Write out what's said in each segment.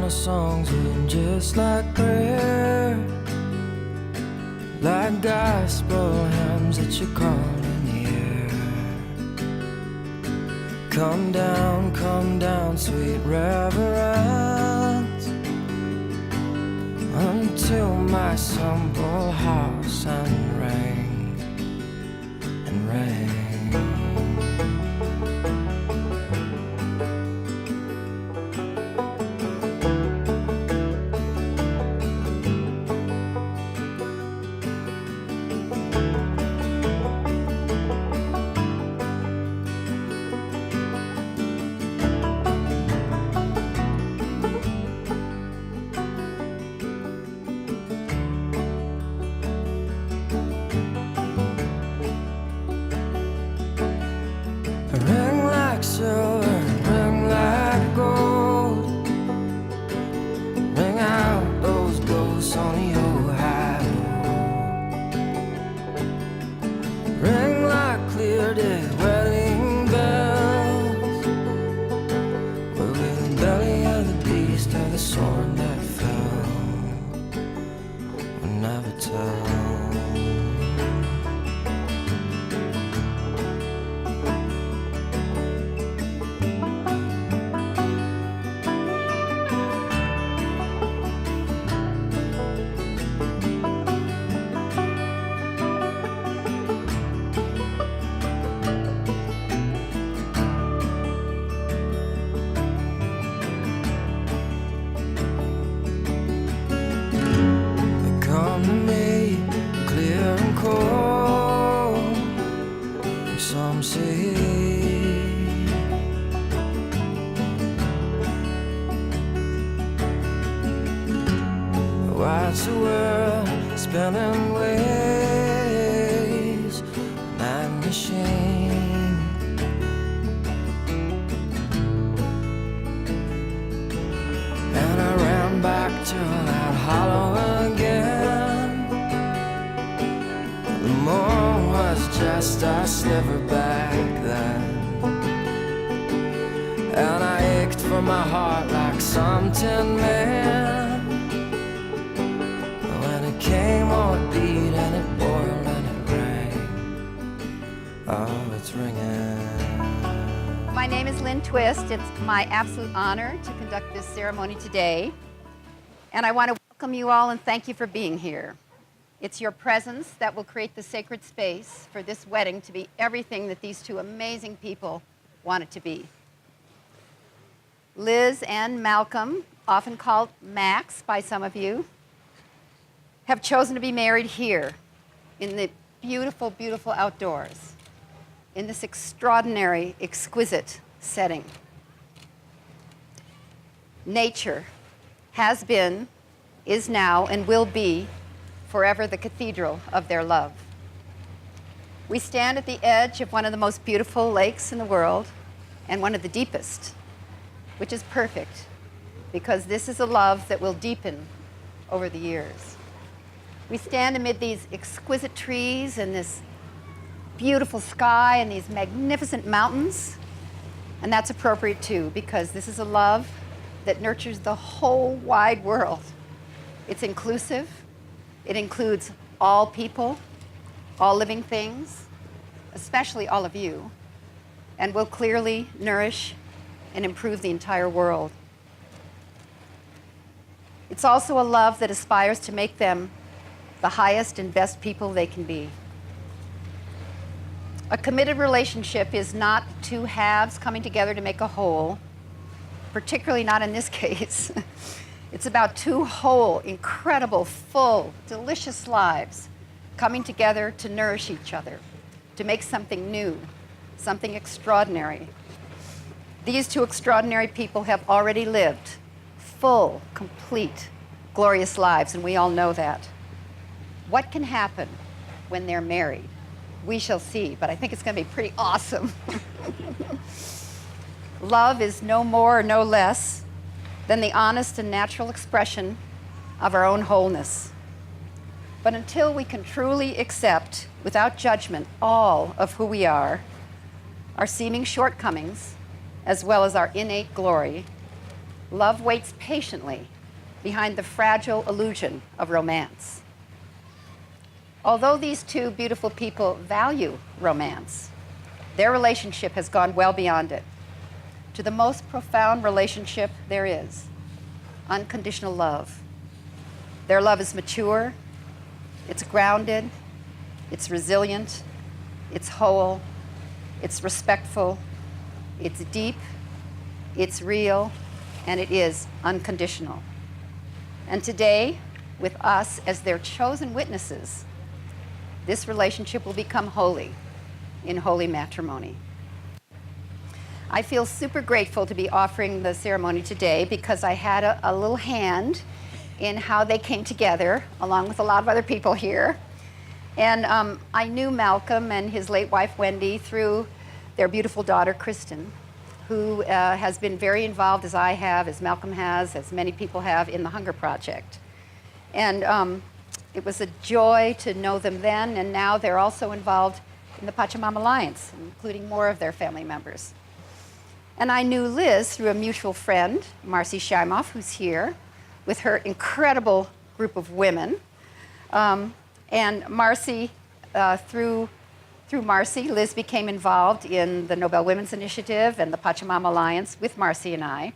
Songs were just like prayer, like gospel hymns that you call in the air. Come down, sweet reverence, until my simple house and rain and rain. Ring like silver, ring like gold. Ring out those ghosts on the old highway. Ring like clear day wedding bells. We're with the belly of the beast or the sword that fell. We'll never tell. Some say watch the world spinning ways, that machine. And I ran back to that hollow again. The moon was just a sliver back then, and I ached for my heart like some tin man. When it came, oh, it beat and it boiled and it rang. Oh, it's ringing. My name is Lynne Twist. It's my absolute honor to conduct this ceremony today, and I want to welcome you all and thank you for being here. It's your presence that will create the sacred space for this wedding to be everything that these two amazing people want it to be. Liz and Malcolm, often called Max by some of you, have chosen to be married here in the beautiful, beautiful outdoors, in this extraordinary, exquisite setting. Nature has been, is now, and will be forever the cathedral of their love. We stand at the edge of one of the most beautiful lakes in the world and one of the deepest, which is perfect because this is a love that will deepen over the years. We stand amid these exquisite trees and this beautiful sky and these magnificent mountains, and that's appropriate too because this is a love that nurtures the whole wide world. It's inclusive. It includes all people, all living things, especially all of you, and will clearly nourish and improve the entire world. It's also a love that aspires to make them the highest and best people they can be. A committed relationship is not two halves coming together to make a whole, particularly not in this case. It's about two whole, incredible, full, delicious lives coming together to nourish each other, to make something new, something extraordinary. These two extraordinary people have already lived full, complete, glorious lives, and we all know that. What can happen when they're married? We shall see, but I think it's going to be pretty awesome. Love is no more or no less than the honest and natural expression of our own wholeness. But until we can truly accept, without judgment, all of who we are, our seeming shortcomings, as well as our innate glory, love waits patiently behind the fragile illusion of romance. Although these two beautiful people value romance, their relationship has gone well beyond it, to the most profound relationship there is, unconditional love. Their love is mature, it's grounded, it's resilient, it's whole, it's respectful, it's deep, it's real, and it is unconditional. And today, with us as their chosen witnesses, this relationship will become holy in holy matrimony. I feel super grateful to be offering the ceremony today because I had a little hand in how they came together, along with a lot of other people here. And I knew Malcolm and his late wife, Wendy, through their beautiful daughter, Kristen, who has been very involved, as I have, as Malcolm has, as many people have, in the Hunger Project. And it was a joy to know them then, and now they're also involved in the Pachamama Alliance, including more of their family members. And I knew Liz through a mutual friend, Marcy Scheimoff, who's here, with her incredible group of women. And Marcy, through Marcy, Liz became involved in the Nobel Women's Initiative and the Pachamama Alliance with Marcy and I.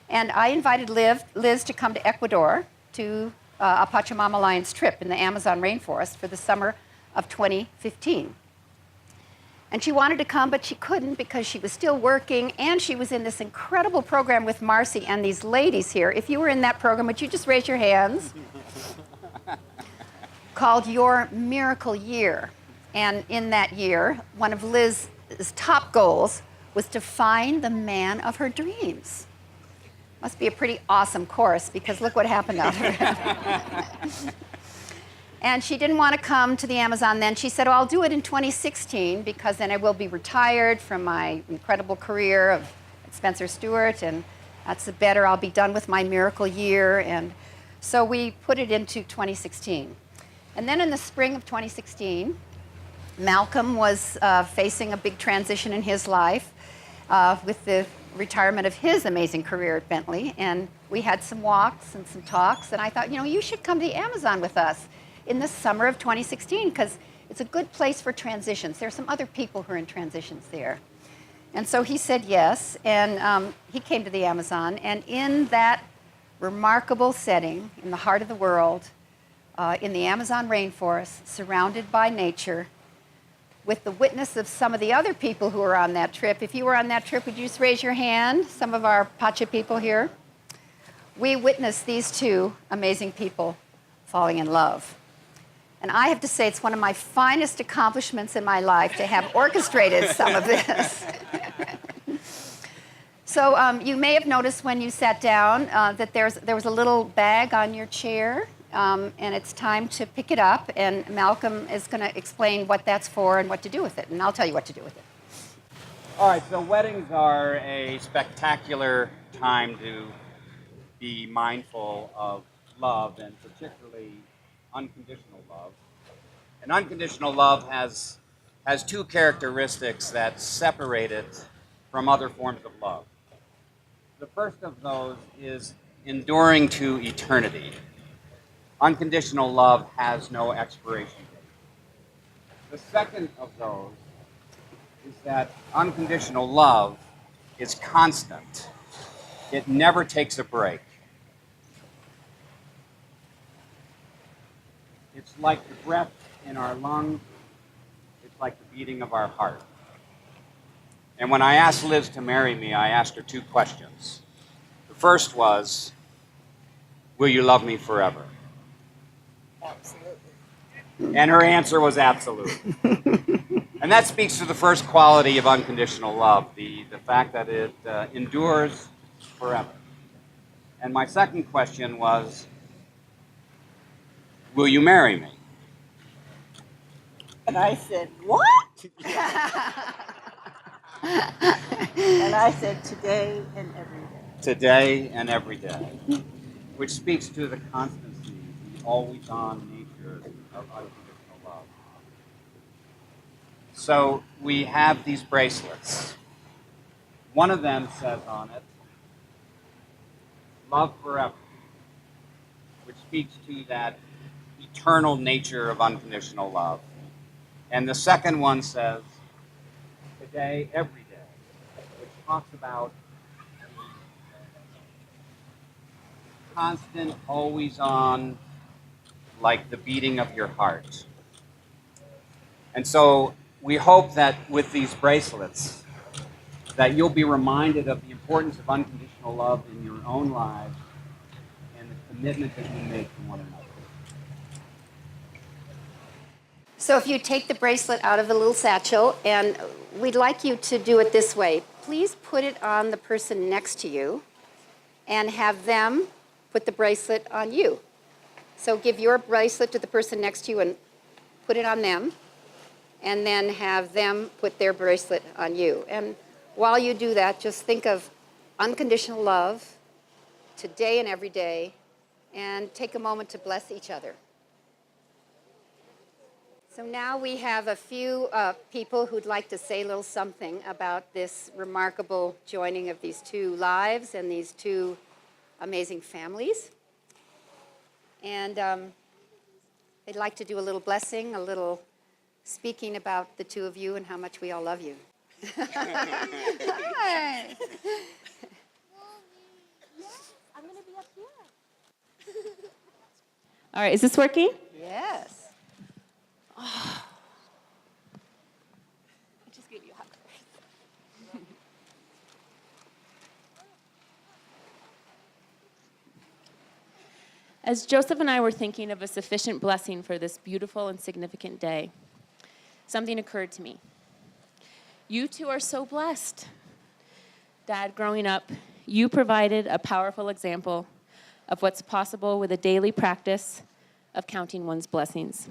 And I invited Liz to come to Ecuador to a Pachamama Alliance trip in the Amazon rainforest for the summer of 2015. And she wanted to come, but she couldn't because she was still working, and she was in this incredible program with Marcy and these ladies here. If you were in that program, would you just raise your hands? Called Your Miracle Year. And in that year, one of Liz's top goals was to find the man of her dreams. Must be a pretty awesome course, because look what happened out there. And she didn't want to come to the Amazon then. She said, oh, I'll do it in 2016, because then I will be retired from my incredible career of Spencer Stewart, and that's better. I'll be done with my miracle year. And so we put it into 2016. And then in the spring of 2016, Malcolm was facing a big transition in his life with the retirement of his amazing career at Bentley. And we had some walks and some talks, and I thought, you should come to the Amazon with us in the summer of 2016, because it's a good place for transitions. There are some other people who are in transitions there. And so he said yes, and he came to the Amazon, and in that remarkable setting, in the heart of the world, in the Amazon rainforest, surrounded by nature, with the witness of some of the other people who were on that trip. If you were on that trip, would you just raise your hand? Some of our Pacha people here. We witnessed these two amazing people falling in love. And I have to say, it's one of my finest accomplishments in my life to have orchestrated some of this. So you may have noticed when you sat down that there was a little bag on your chair. And it's time to pick it up, and Malcolm is going to explain what that's for and what to do with it, and I'll tell you what to do with it. All right, so weddings are a spectacular time to be mindful of love, and particularly unconditional love. And unconditional love has two characteristics that separate it from other forms of love. The first of those is enduring to eternity. Unconditional love has no expiration date. The second of those is that unconditional love is constant. It never takes a break. It's like the breath in our lungs. It's like the beating of our heart. And when I asked Liz to marry me, I asked her two questions. The first was, will you love me forever? Absolutely. And her answer was absolutely. And that speaks to the first quality of unconditional love, the fact that it endures forever. And my second question was, will you marry me? And I said, what? And I said, today and every day. Today and every day, which speaks to the constancy, the always-on nature of unconditional love. So we have these bracelets. One of them says on it, love forever, which speaks to that eternal nature of unconditional love. And the second one says, today, every day, which talks about constant, always on, like the beating of your heart. And so we hope that with these bracelets, that you'll be reminded of the importance of unconditional love in your own lives and the commitment that you make to one another. So if you take the bracelet out of a little satchel, and we'd like you to do it this way. Please put it on the person next to you and have them put the bracelet on you. So give your bracelet to the person next to you and put it on them, and then have them put their bracelet on you. And while you do that, just think of unconditional love today and every day, and take a moment to bless each other. So now we have a few people who'd like to say a little something about this remarkable joining of these two lives and these two amazing families. And they'd like to do a little blessing, a little speaking about the two of you and how much we all love you. Hi. I'm going to be up here. All right, is this working? Yes. I just gave you a hug. As Joseph and I were thinking of a sufficient blessing for this beautiful and significant day, something occurred to me. You two are so blessed. Dad, growing up, you provided a powerful example of what's possible with a daily practice of counting one's blessings.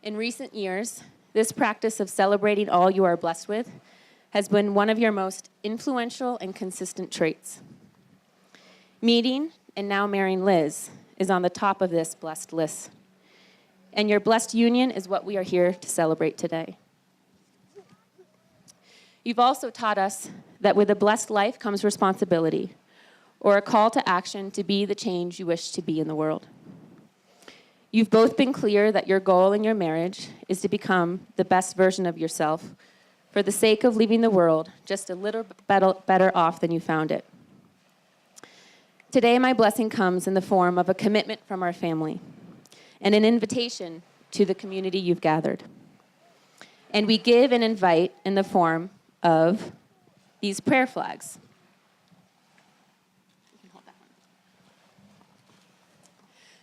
In recent years, this practice of celebrating all you are blessed with has been one of your most influential and consistent traits. Meeting and now marrying Liz is on the top of this blessed list. And your blessed union is what we are here to celebrate today. You've also taught us that with a blessed life comes responsibility, or a call to action to be the change you wish to be in the world. You've both been clear that your goal in your marriage is to become the best version of yourself for the sake of leaving the world just a little better off than you found it. Today, my blessing comes in the form of a commitment from our family and an invitation to the community you've gathered. And we give and invite in the form of these prayer flags.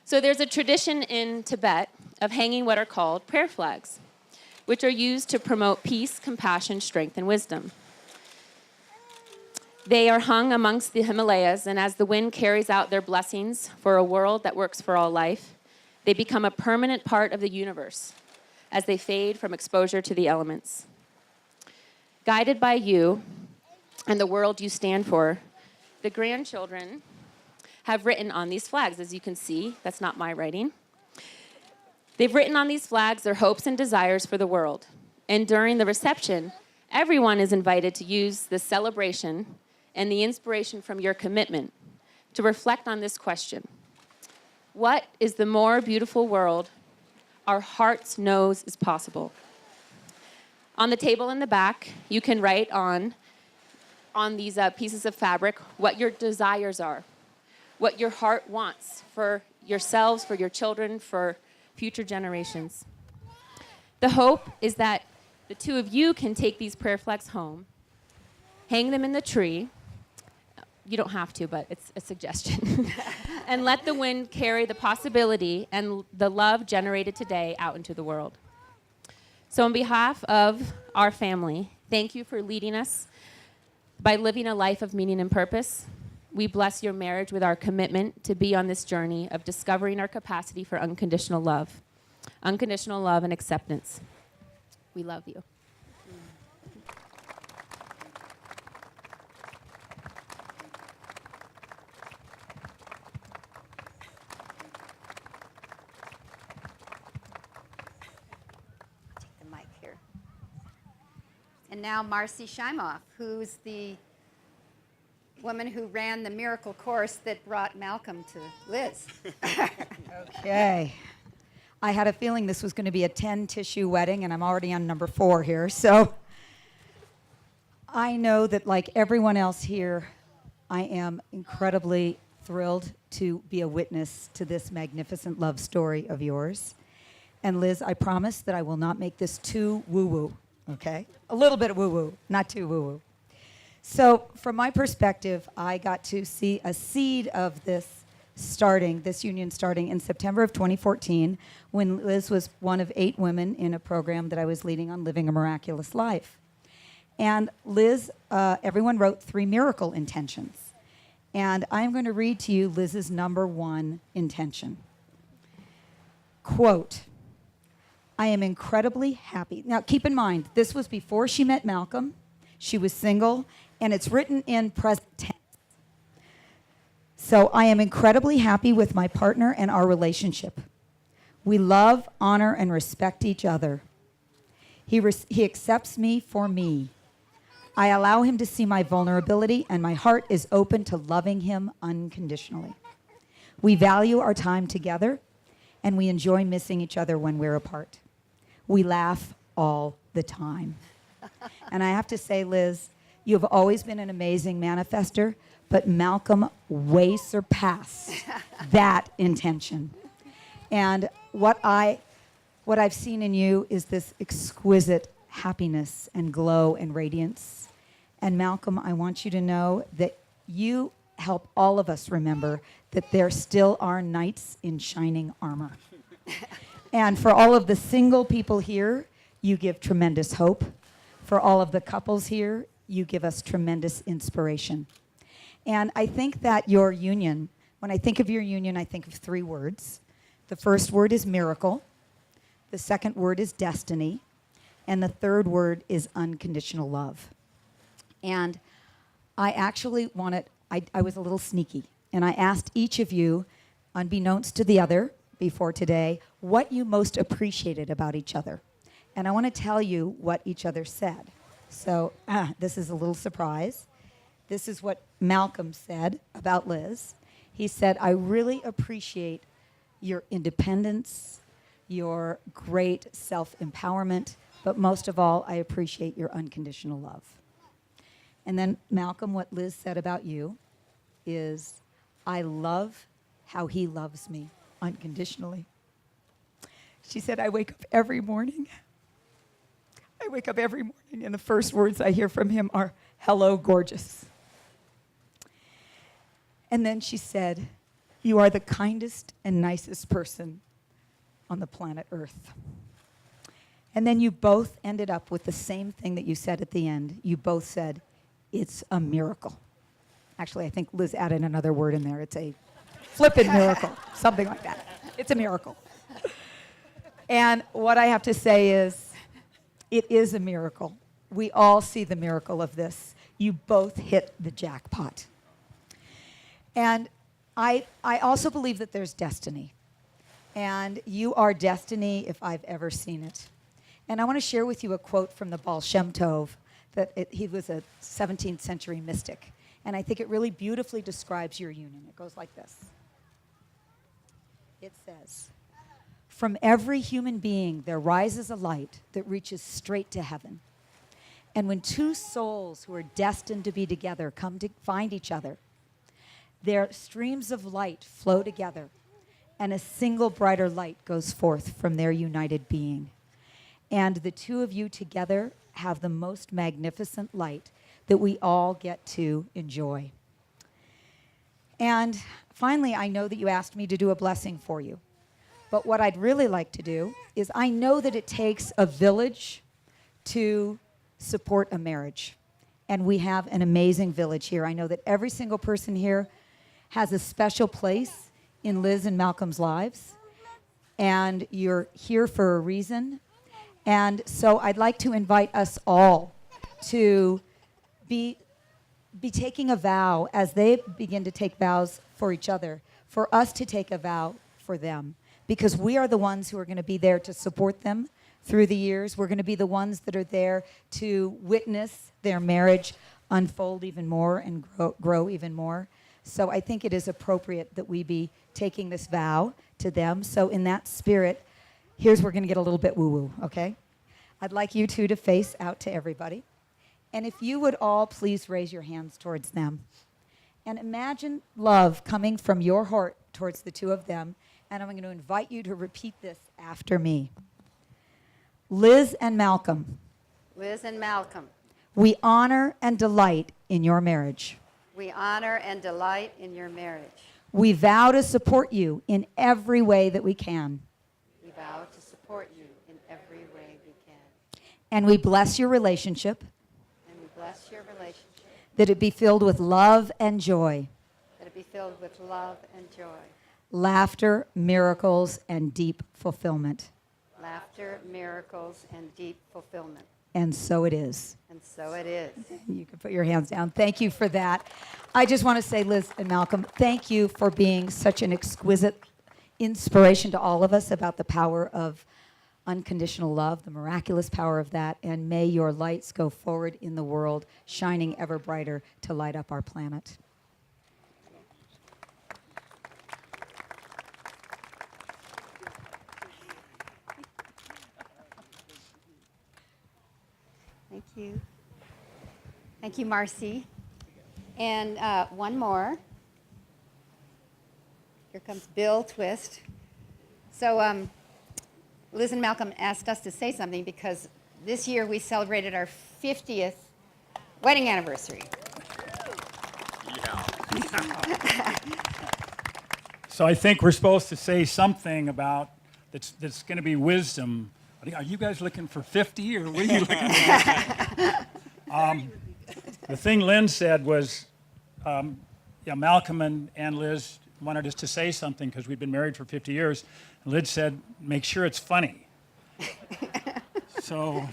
So there's a tradition in Tibet of hanging what are called prayer flags, which are used to promote peace, compassion, strength, and wisdom. They are hung amongst the Himalayas, and as the wind carries out their blessings for a world that works for all life, they become a permanent part of the universe as they fade from exposure to the elements. Guided by you and the world you stand for, the grandchildren have written on these flags. As you can see, that's not my writing. They've written on these flags their hopes and desires for the world. And during the reception, everyone is invited to use the celebration and the inspiration from your commitment to reflect on this question. What is the more beautiful world our hearts knows is possible? On the table in the back, you can write on these pieces of fabric what your desires are, what your heart wants for yourselves, for your children, for future generations. The hope is that the two of you can take these prayer flags home, hang them in the tree. You don't have to, but it's a suggestion. And let the wind carry the possibility and the love generated today out into the world. So on behalf of our family, thank you for leading us by living a life of meaning and purpose. We bless your marriage with our commitment to be on this journey of discovering our capacity for unconditional love. unconditional love, and acceptance. We love you. Take the mic here. And now Marcy Scheimoff, who's the woman who ran the miracle course that brought Malcolm to Liz. Okay. I had a feeling this was going to be a 10-tissue wedding, and I'm already on number 4 here. So I know that, like everyone else here, I am incredibly thrilled to be a witness to this magnificent love story of yours. And Liz, I promise that I will not make this too woo-woo, okay? A little bit of woo-woo, not too woo-woo. So from my perspective, I got to see a seed of this union starting in September of 2014, when Liz was one of 8 women in a program that I was leading on Living a Miraculous Life. And Liz, everyone wrote 3 miracle intentions. And I'm going to read to you Liz's number 1 intention. Quote, I am incredibly happy. Now, keep in mind, this was before she met Malcolm. She was single, and it's written in present tense. So I am incredibly happy with my partner and our relationship. We love, honor, and respect each other. He accepts me for me. I allow him to see my vulnerability, and my heart is open to loving him unconditionally. We value our time together, and we enjoy missing each other when we're apart. We laugh all the time. And I have to say, Liz, you have always been an amazing manifester, but Malcolm way surpassed that intention. And what I've seen in you is this exquisite happiness and glow and radiance. And Malcolm, I want you to know that you help all of us remember that there still are knights in shining armor. And for all of the single people here, you give tremendous hope. For all of the couples here, you give us tremendous inspiration. And I think that your union, when I think of your union, I think of 3 words. The first word is miracle. The second word is destiny. And the third word is unconditional love. And I actually I was a little sneaky. And I asked each of you, unbeknownst to the other before today, what you most appreciated about each other. And I want to tell you what each other said. So this is a little surprise. This is what Malcolm said about Liz. He said, I really appreciate your independence, your great self-empowerment, but most of all, I appreciate your unconditional love. And then, Malcolm, what Liz said about you is, I love how he loves me unconditionally. She said, I wake up every morning. And the first words I hear from him are, hello, gorgeous. And then she said, you are the kindest and nicest person on the planet Earth. And then you both ended up with the same thing that you said at the end. You both said, it's a miracle. Actually, I think Liz added another word in there. It's a flippin' miracle, something like that. It's a miracle. And what I have to say is, it is a miracle. We all see the miracle of this. You both hit the jackpot. And I also believe that there's destiny. And you are destiny if I've ever seen it. And I want to share with you a quote from the Baal Shem Tov, he was a 17th century mystic. And I think it really beautifully describes your union. It goes like this. It says, from every human being there rises a light that reaches straight to heaven. And when 2 souls who are destined to be together come to find each other, their streams of light flow together, and a single brighter light goes forth from their united being. And the 2 of you together have the most magnificent light that we all get to enjoy. And finally, I know that you asked me to do a blessing for you. But what I'd really like to do is, I know that it takes a village to support a marriage. And we have an amazing village here. I know that every single person here has a special place in Liz and Malcolm's lives. and you're here for a reason. And so I'd like to invite us all to be taking a vow as they begin to take vows for each other, for us to take a vow for them, because we are the ones who are going to be there to support them through the years. We're going to be the ones that are there to witness their marriage unfold even more and grow even more. So I think it is appropriate that we be taking this vow to them. So in that spirit, here's where we're going to get a little bit woo-woo, okay? I'd like you two to face out to everybody. And if you would all please raise your hands towards them. And imagine love coming from your heart towards the two of them. And I'm going to invite you to repeat this after me. Liz and Malcolm, Liz and Malcolm, we honor and delight in your marriage. we honor and delight in your marriage. We vow to support you in every way that we can. We vow to support you in every way we can. And we bless your relationship, And we bless your relationship, that it be filled with love and joy, that it be filled with love and joy, laughter, miracles, and deep fulfillment. laughter, miracles, and deep fulfillment. And so it is. And so it is. You can put your hands down. Thank you for that. I just want to say, Liz and Malcolm, thank you for being such an exquisite inspiration to all of us about the power of unconditional love, the miraculous power of that, and may your lights go forward in the world, shining ever brighter to light up our planet. Thank you. Thank you, Marcy. And one more. Here comes Bill Twist. So Liz and Malcolm asked us to say something because this year we celebrated our 50th wedding anniversary. So I think we're supposed to say something about that's going to be wisdom. Are you guys looking for 50 or what are you looking for? The thing Lynn said was, Malcolm and Liz wanted us to say something because we'd been married for 50 years. And Liz said, make sure it's funny. So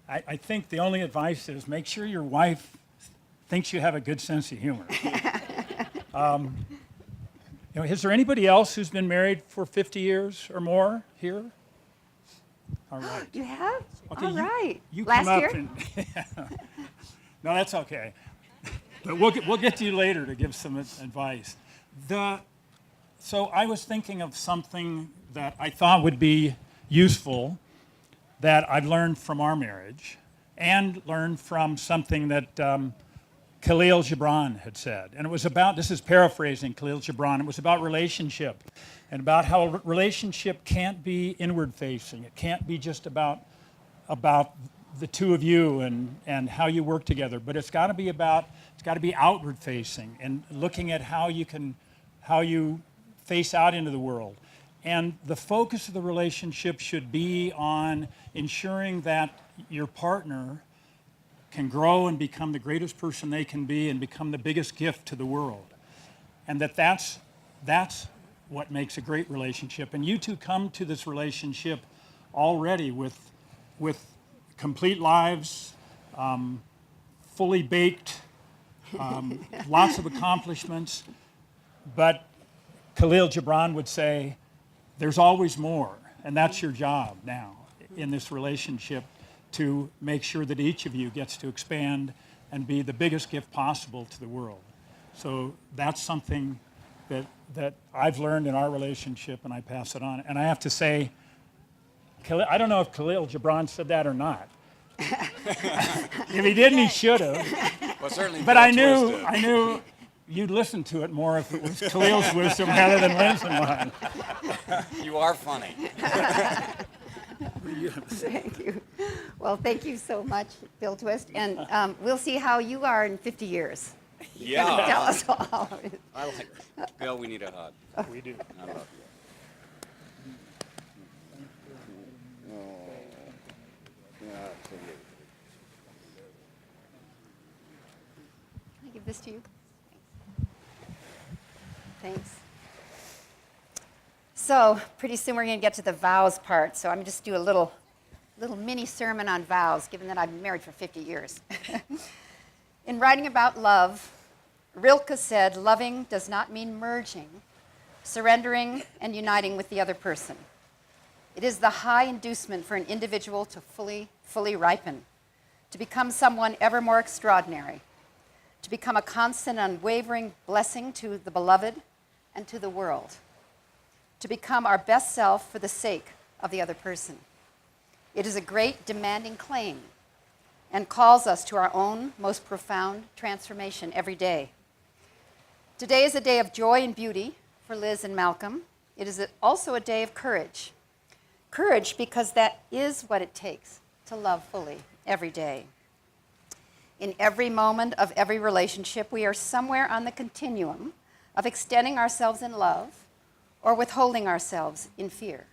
I think the only advice is make sure your wife thinks you have a good sense of humor. Is there anybody else who's been married for 50 years or more here? All right. You have? Okay, All right. You Last come up year? and no, that's okay. But we'll get to you later to give some advice. So I was thinking of something that I thought would be useful that I've learned from our marriage and learned from something that Khalil Gibran had said. And it was about, this is paraphrasing Khalil Gibran, it was about relationship and about how a relationship can't be inward facing. It can't be just about the two of you and how you work together, but it's got to be outward facing and looking at how you face out into the world. And the focus of the relationship should be on ensuring that your partner can grow and become the greatest person they can be and become the biggest gift to the world. And that's what makes a great relationship. And you two come to this relationship already with complete lives, fully baked, lots of accomplishments. But Khalil Gibran would say, there's always more. And that's your job now in this relationship, to make sure that each of you gets to expand and be the biggest gift possible to the world. So that's something that I've learned in our relationship, and I pass it on. And I have to say, I don't know if Khalil Gibran said that or not. If he didn't, he should have. Well, certainly. But I knew you'd listen to it more if it was Khalil's wisdom rather than Lynn's and mine. You are funny. Thank you. Well, thank you so much, Bill Twist. And we'll see how you are in 50 years. Yeah. Tell us all. I like her. Bill, we need a hug. We do. I love you. Can I give this to you? Thanks. So pretty soon we're going to get to the vows part. So I'm just do a little mini sermon on vows, given that I've been married for 50 years. In writing about love, Rilke said, "Loving does not mean merging, surrendering, and uniting with the other person. It is the high inducement for an individual to fully ripen, to become someone ever more extraordinary, to become a constant, unwavering blessing to the beloved and to the world, to become our best self for the sake of the other person. It is a great, demanding claim and calls us to our own most profound transformation every day. Today is a day of joy and beauty for Liz and Malcolm. It is also a day of courage. Courage because that is what it takes to love fully every day. In every moment of every relationship, we are somewhere on the continuum of extending ourselves in love or withholding ourselves in fear.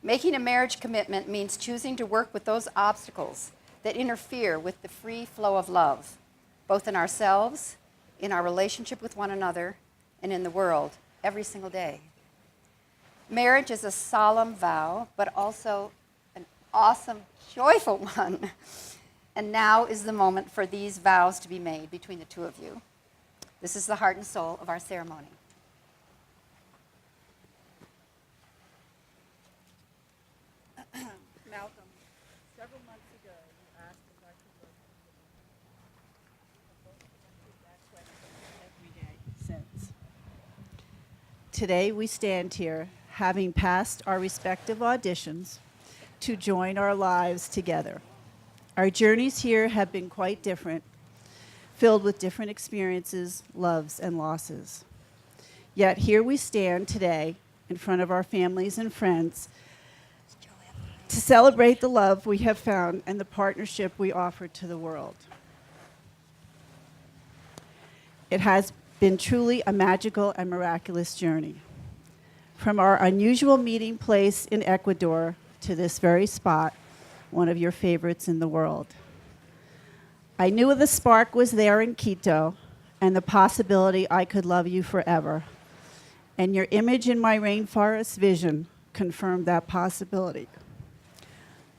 Making a marriage commitment means choosing to work with those obstacles that interfere with the free flow of love, both in ourselves, in our relationship with one another, and in the world every single day. Marriage is a solemn vow, but also an awesome, joyful one. And now is the moment for these vows to be made between the two of you. This is the heart and soul of our ceremony. Malcolm, several months ago, you asked if I could work with you. That's what every day since. Today we stand here, having passed our respective auditions, to join our lives together. Our journeys here have been quite different, filled with different experiences, loves, and losses. Yet here we stand today in front of our families and friends to celebrate the love we have found and the partnership we offer to the world. It has been truly a magical and miraculous journey. From our unusual meeting place in Ecuador to this very spot, one of your favorites in the world. I knew the spark was there in Quito and the possibility I could love you forever. And your image in my rainforest vision confirmed that possibility.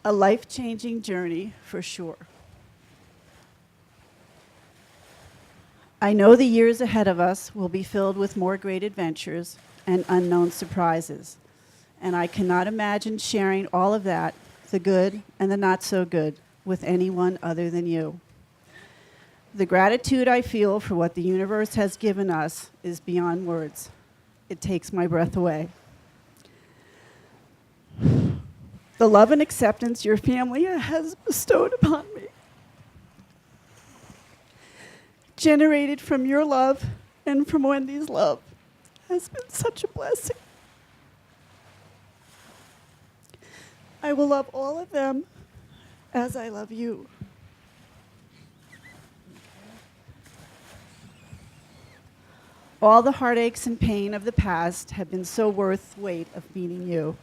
A life-changing journey for sure. I know the years ahead of us will be filled with more great adventures and unknown surprises. And I cannot imagine sharing all of that, the good and the not so good, with anyone other than you. The gratitude I feel for what the universe has given us is beyond words. It takes my breath away. The love and acceptance your family has bestowed upon me, generated from your love and from Wendy's love, has been such a blessing. I will love all of them as I love you. All the heartaches and pain of the past have been so worth the weight of meeting you.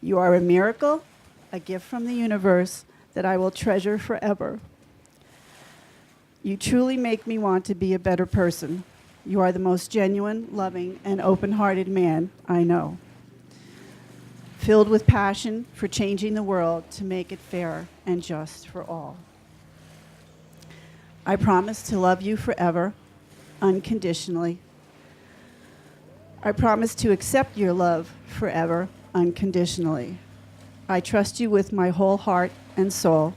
You are a miracle, a gift from the universe that I will treasure forever. You truly make me want to be a better person. You are the most genuine, loving, and open-hearted man I know, filled with passion for changing the world to make it fair and just for all. I promise to love you forever, unconditionally. I promise to accept your love forever, unconditionally. I trust you with my whole heart and soul.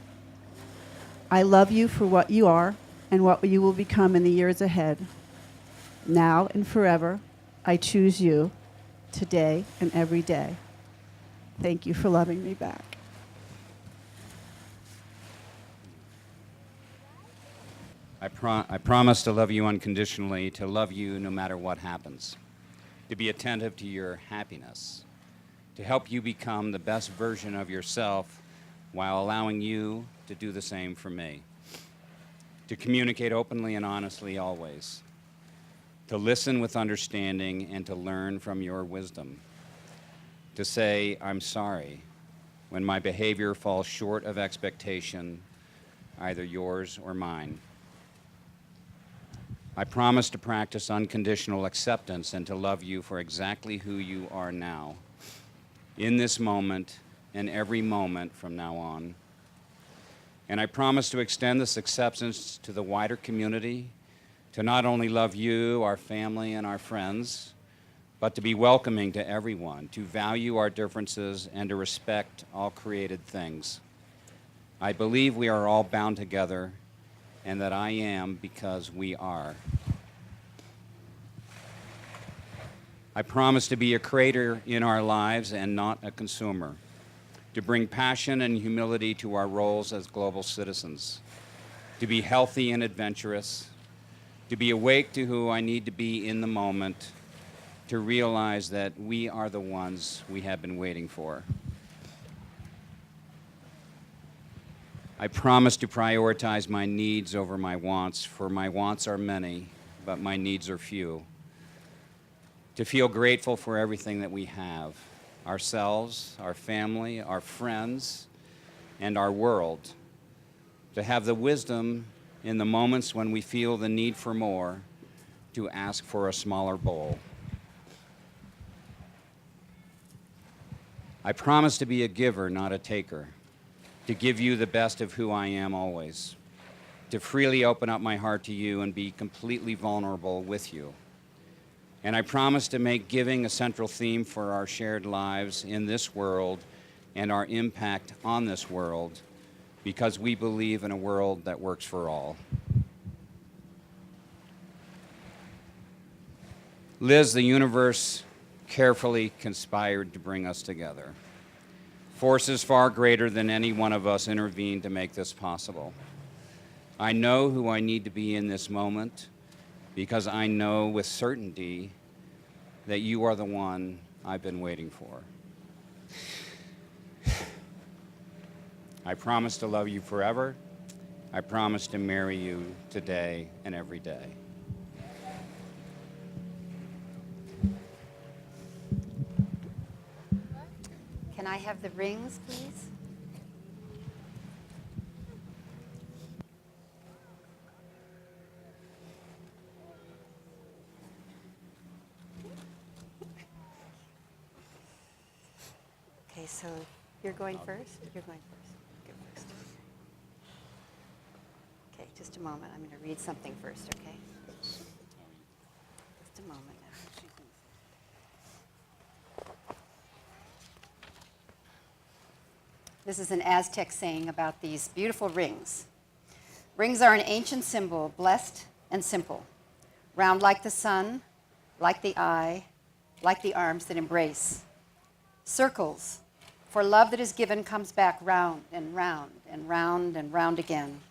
I love you for what you are and what you will become in the years ahead. Now and forever, I choose you today and every day. Thank you for loving me back. I promise to love you unconditionally, to love you no matter what happens, to be attentive to your happiness, to help you become the best version of yourself while allowing you to do the same for me, to communicate openly and honestly always, to listen with understanding and to learn from your wisdom, to say I'm sorry when my behavior falls short of expectation, either yours or mine. I promise to practice unconditional acceptance and to love you for exactly who you are now, in this moment and every moment from now on. And I promise to extend this acceptance to the wider community, to not only love you, our family, and our friends, but to be welcoming to everyone, to value our differences, and to respect all created things. I believe we are all bound together, and that I am because we are. I promise to be a creator in our lives and not a consumer, to bring passion and humility to our roles as global citizens, to be healthy and adventurous, to be awake to who I need to be in the moment, to realize that we are the ones we have been waiting for. I promise to prioritize my needs over my wants, for my wants are many, but my needs are few. To feel grateful for everything that we have, ourselves, our family, our friends, and our world. To have the wisdom in the moments when we feel the need for more, to ask for a smaller bowl. I promise to be a giver, not a taker, to give you the best of who I am always, to freely open up my heart to you and be completely vulnerable with you. And I promise to make giving a central theme for our shared lives in this world and our impact on this world, because we believe in a world that works for all. Liz, the universe carefully conspired to bring us together. Forces far greater than any one of us intervened to make this possible. I know who I need to be in this moment because I know with certainty that you are the one I've been waiting for. I promise to love you forever. I promise to marry you today and every day. Can I have the rings, please? Okay, so you're going first? You're going first. Go first. Okay, just a moment. I'm going to read something first, okay? Just a moment now. This is an Aztec saying about these beautiful rings. Rings are an ancient symbol, blessed and simple, round like the sun, like the eye, like the arms that embrace. Circles, for love that is given comes back round and round and round and round again.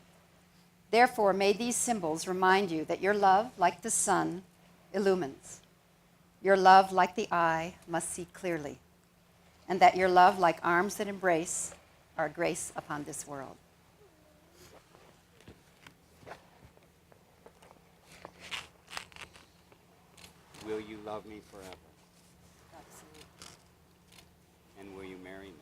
Therefore, may these symbols remind you that your love, like the sun, illumines. Your love, like the eye, must see clearly. And that your love, like arms that embrace, are grace upon this world. Will you love me forever? Absolutely. And will you marry me?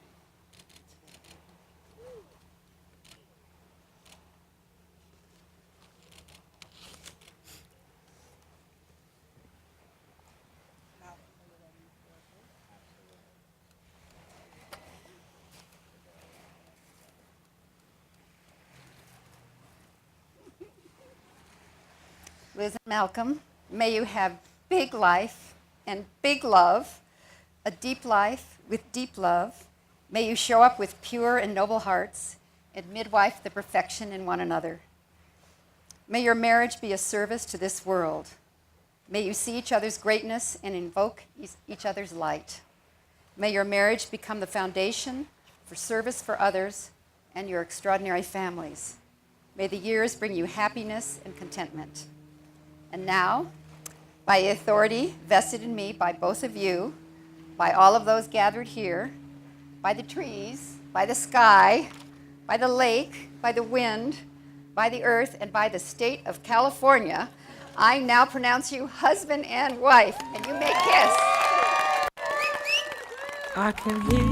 Liz and Malcolm, may you have big life and big love, a deep life with deep love. May you show up with pure and noble hearts and midwife the perfection in one another. May your marriage be a service to this world. May you see each other's greatness and invoke each other's light. May your marriage become the foundation for service for others and your extraordinary families. May the years bring you happiness and contentment. And now, by the authority vested in me by both of you, by all of those gathered here, by the trees, by the sky, by the lake, by the wind, by the earth, and by the state of California, I now pronounce you husband and wife, and you may kiss. I can hear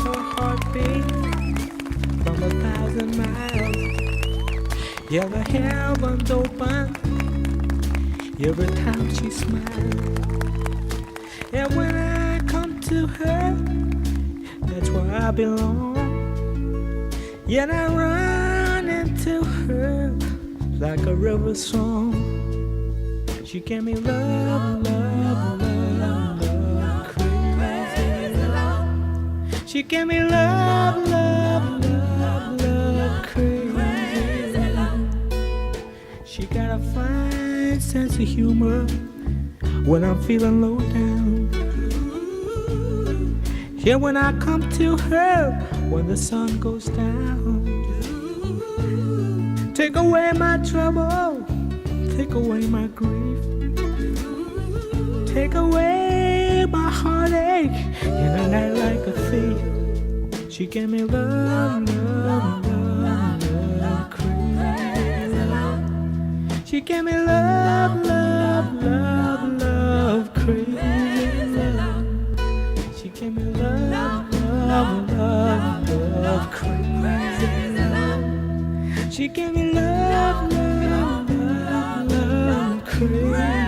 her heartbeat from 1,000 miles. Yeah, the heavens open every time she smiles. And when I come to her, that's where I belong. Yet I run into her like a river song. She gave me love, love, love, love, crazy love. She gave me love, love, love, love, crazy love. She got a fine sense of humor when I'm feeling low down. Yeah, when I come to her, when the sun goes down. Take away my trouble, take away my grief, take away my heartache in a night like a thief. She gave me love, love, love, love, crazy love. She gave me love, love, love, love, crazy love. She gave me love, love, love, love, crazy love. She gave me love, love, love, love, crazy.